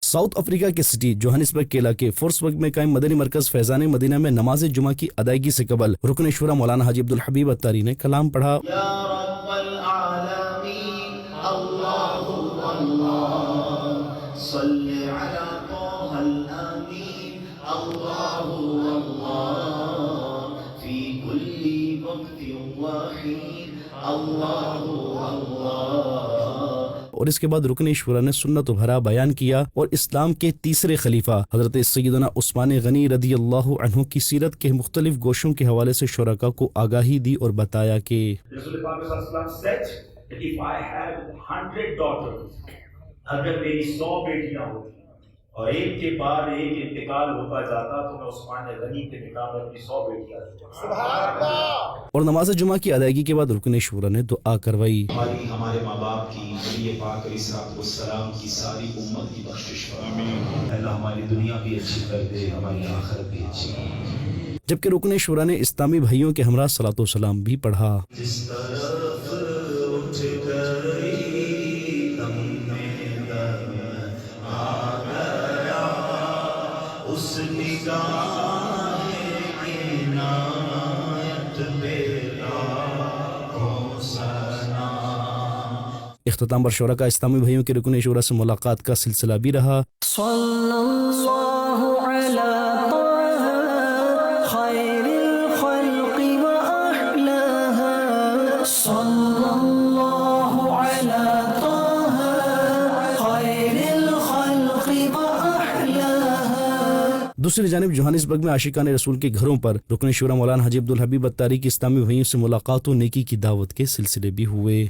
South Africa کے city Johannesburg کے علاقے فورسبرگ میں قائم مدنی مرکز فیضان مدینہ میں نماز جمعہ کی ادائیگی سے قبل رکن شورا مولانا حاجی عبدالحبیب اتاری نے کلام پڑھا۔ یا رب العالمین اللہ اللہ صلی علی طہ الامین اللہ اللہ فی کل وقت وحین اللہ اللہ۔ اور اس کے بعد رکن شورا نے سنت و بھرا بیان کیا اور اسلام کے تیسرے خلیفہ حضرت سیدنا عثمان غنی رضی اللہ عنہ کی سیرت کے مختلف گوشوں کے حوالے سے شرکاء کو آگاہی دی اور بتایا کہ رسول پاک صلی اللہ علیہ وسلم said that if I had 100 daughters، اگر میری 100 بیٹیاں ہوتی اور ایک کے بعد ایک انتقال ہوتا جاتا تو میں عثمان غنی کے نکاح میں اپنی 100 بیٹیاں دیتا۔ سبحان اللہ۔ اور نماز جمعہ کی ادائیگی کے بعد رکن شورا نے دعا کروائی۔ ہمارے ماں باپ کی، نبی پاک علیہ الصلوۃ والسلام کی، ساری امت کی بخشش فرما۔ اللہ ہماری دنیا بھی اچھی کر دے، ہماری آخرت بھی اچھی کر دے۔ جبکہ رکن شورا نے اسلامی بھائیوں کے ہمراہ صلاۃ و سلام بھی پڑھا۔ جس طرف اٹھ گئی دم میں دم آ گیا، اس نگاہ عنایت پہ لاکھوں سلام۔ اختتام پر شرکاء اسلامی بھائیوں کے رکن شورا سے ملاقات کا سلسلہ بھی رہا۔ صلی اللہ علی طه خیر الخلق وأحلاها، صلی اللہ علی طه خیر الخلق وأحلاها۔ دوسری جانب جوہانسبرگ میں عاشقان رسول کے گھروں پر رکن شورا مولانا حاجی عبدالحبیب اتاری کی اسلامی بھائیوں سے ملاقات و نیکی کی دعوت کے سلسلے بھی ہوئے۔